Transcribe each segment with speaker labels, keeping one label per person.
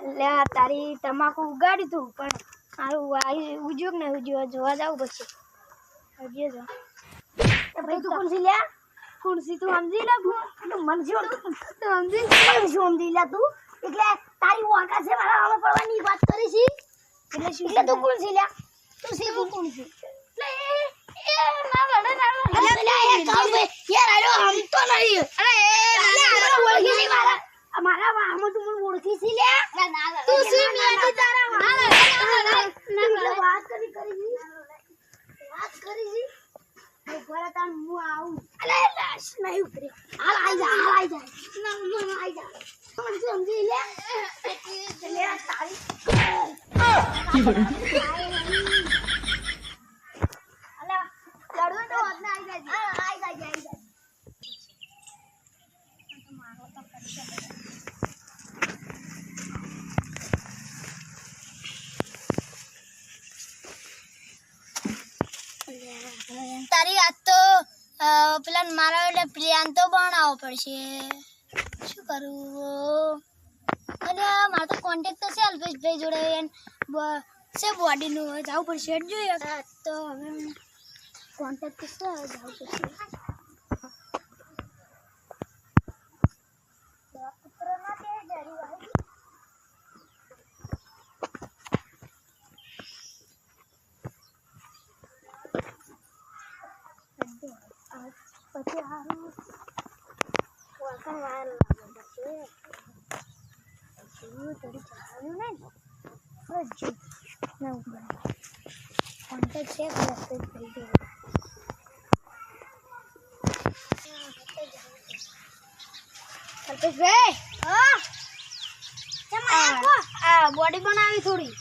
Speaker 1: એટલે તારી તમાકુ ઉગાડી તું પણ મારું ઉજ્યું ને ઉજ્યું જોવા જવું પડશે. હજી જો ભાઈ તું ખુરશી લે, ખુરશી તું સમજી લે, તું સમજી લે તું. એટલે તારી વાંકા છે મારા આમાં પડવાની વાત કરી છે એટલે તું ખુરશી લે, તું સીધું ખુરશી એટલે એ ના લડે યાર આયો હમ તો નહીં. અરે એ ઓળખી છે મારા વાહમાં તું મને ઓળખી છે લે. તું સી મેથી તારા વાહ વાત કરી ઉપર તાર મુ આવું. અલે લાશ નહીં ઉતરે. હાલ આઈ જા ના મન આઈ જા મને સમજી લે લે તારી અલે લડો તો વધને આઈ જા તો મારો તો પરીક્ષા તારી આજ તો પેલા મારા એટલે પ્લાન તો બનાવવો પડશે. શું કરું? અને મારે તો કોન્ટેક્ટ તો છે અલ્પેશભાઈ જોડે છે બોડીનું જવું પડશે. જોઈએ તો હવે કોન્ટેક્ટ તો છે જવું પડશે. પછી હારું વળખાણ વાયર લાગવું પડશે. થોડી ચલાવ્યું નહીં ના કોન્ટેક્ટ છે રસ્તે થઈ ગયો. અલ્પેશભાઈ હા બોડી બનાવી થોડી.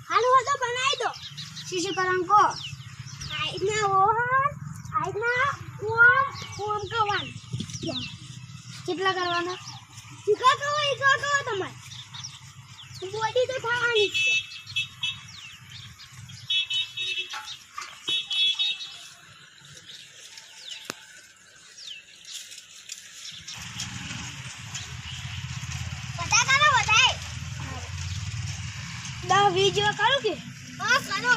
Speaker 1: હાલું હોય તો બનાવી દો. શીશી કલંકો આઈના ઓમ કવાન કેટલા કરવાના? કેટલા કહો તમારે બોડી તો થવાની જ છે. બધા 20 જેવા કરું કે? હા કરો.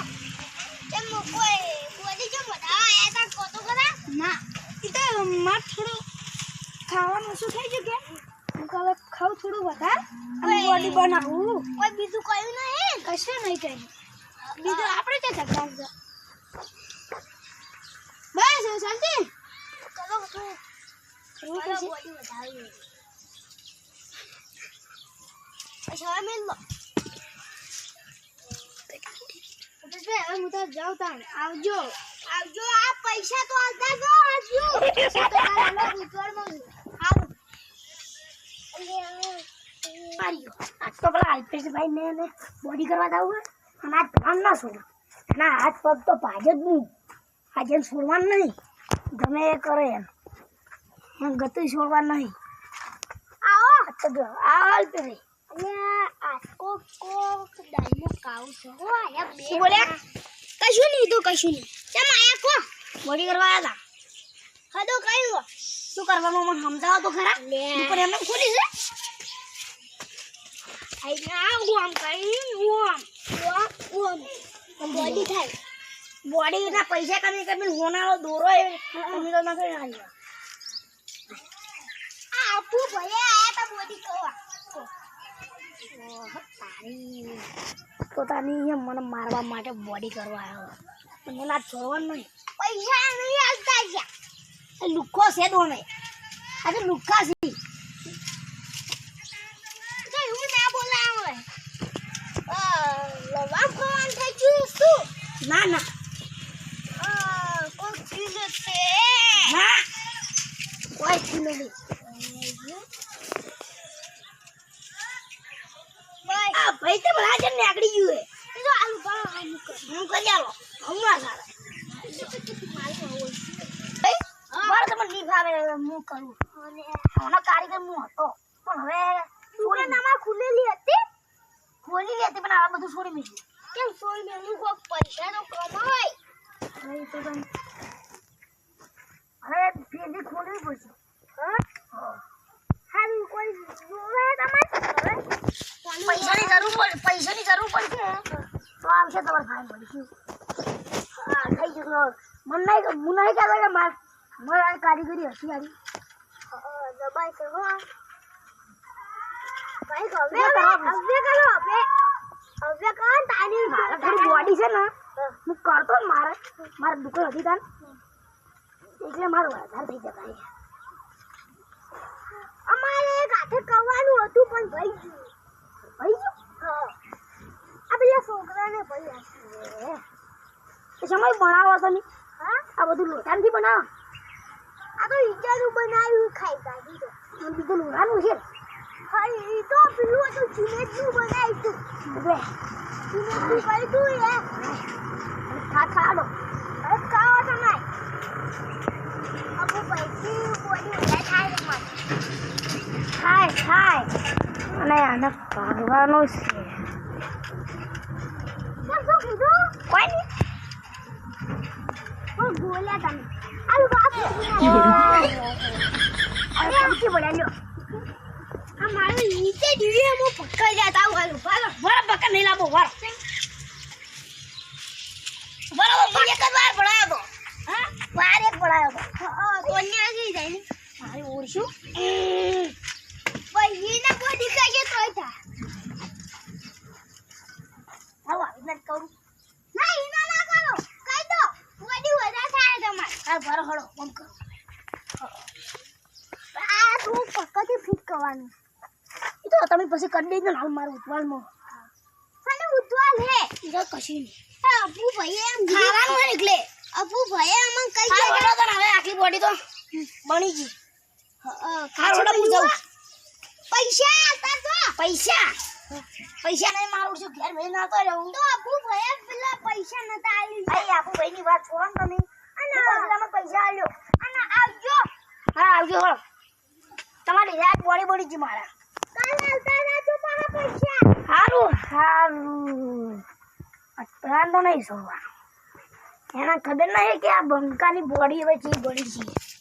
Speaker 1: એમ કોઈ બોડી જો બધા આયા તા કોતો કરા ના એ તો માર થોડું ખાવાનું ઓછું થઈ ગયું કે હું હવે ખાઉં થોડું વધારે અને બોડી બનાવું. કોઈ બીજું કયું નહીં? કશું નહીં કર્યું બીજું. આપણે તો ધક્કા બસ શાંતિ કરો બોડી વધાવી પછી મેં લો. હવે હું તો જાઉં તાણ. આવજો આ પૈસા તો આલતા જો આવજો. પૈસા તો કાલે ઉતરવાનું હારું માર્યો. આજ તો પેલા અલ્પેશભાઈ ને બોડી કરવા દાવું અને આજ પ્લાન ના છોડો અને હાથ પગ તો ભાજ જ નહીં. આજે છોડવાનું નહીં ગમે એ કરે એમ ગતું છોડવાનું નહીં. આવો તો જો આવો અલ્પેશભાઈ કશું નહીં કેમ આયા કો બોડી કરવા આવ્યા હતા? હા તો કયું શું કરવાનું મને સમજાવો તો ખરા. ઉપર એમને ખોલી છે ઓમ બોડી થાય. બોડી ના પૈસા કમી કમી હોનારો દોરો તમે તો ના કરી આવ્યો. આપુ ભલે આયા તા બોડી કરવા પોતાની મને મારવા માટે બોડી કરવા આવ્યો. મને ના છોડવાનું નહીં. પૈસા નહીં આવતા ગયા લુખો છે દોને આજે લુખા છે એવું ના બોલાવે. લવામ ખાવાનું થઈ ગયું શું? ના કોઈ ચીજ છે ના કોઈ ચીજ નહીં. ભાઈ તે બળા જન નીકળી ગયું હે તો આલુ પાડો હું કરી આલો હમણાં સારા ભાઈ મારે તો મને ભાવે હું કરું અને ઓનો કારીગર હું હતો પણ હવે છોડી નામાં ખોલી હતી પણ આ બધું છોડી મેલી. કેમ છોડી મેલું? કોઈ પૈસા નો કમાય ભાઈ તો હવે ફેરી ખોલવી પડશે. હા હારું કોઈ જોવે તમારે હવે પૈસા ની પડશે તો આવશે તમારે ફાઇન પડીશું હા થઈ ગયું મન નહીં હું નહીં કહેતો કે મારી કારીગરી હતી યારી દબાઈ કરો ભાઈ હવે કરો તારી મારા થોડી બોડી છે ને હું કરતો ને મારા દુકાન હતી તાન એટલે મારું વધારે થઈ જતા અમારે કાઠે કરવાનું હતું પણ ભાઈ ગયું હા આ પેલા છોકરાને ભાઈ આપશે એ સમય બનાવો તો નહીં હા આ બધું લોટામાંથી બનાવો આ તો ઈજાનું બનાવ્યું ખાઈ કાઢી તો બીજું લોટાનું છે હા એ તો પેલું હતું સિમેન્ટનું બનાવ્યું હતું હવે સિમેન્ટનું કર્યું ખાડો હવે ખાઓ તમે અબુ પૈસી બોડી ઉડા થાય થાય અને આને ભાગવાનું છે શું કીધું કોઈ નહીં બોલ્યા તમે આલુ બાપ અરે ઊંચી બોલ્યા લ્યો આ મારે નીચે ડીવી હું પકડી જતા આવું ભાલો બરાબર પકડ નહીં લાવો બરાબર બરાબર એક જ વાર ભણાયો તો હા વાર એક ભણાયો તો તો અહીંયા જઈ જાય ને મારે ઓળશું ભાઈ એને બોડી ખાઈએ તોય થા આવો ઇને કરું ના ઇને ના કરો કહી દો બોડી વધારે થાય તમારે હા ભરો હળો ફોન કરો આ તું પક્કાથી ફિટ કરવાનું એ તો તમે પછી કરી દેજો ને હાલ મારું ઉતવાલમાં સાને ઉતવાલ હે ઈરા કશી નહીં અપુ ભાઈ એમ ખાવાનું હે એટલે અપુ ભાઈ અમન કઈ દે હવે આખી બોડી તો બની ગઈ ખાડો પૂછો પૈસા તાતો પૈસા નહીં મારું છું ઘર મે ના તો રહું તો અપુ ભાઈ પેલા પૈસા નતા આલી ભાઈ અપુ ભાઈ ની વાત છોડો તમે અને બદલામાં પૈસા આલ્યો અને આવજો હા આવજો હળો તમારી રાત બોડી જી મારા કાલ આવતા ના તો મારા પૈસા હારું અટરાન તો નહીં સોવા એના ખબર નહીં કે આ બંકાની બોડી હવે ચી બની છે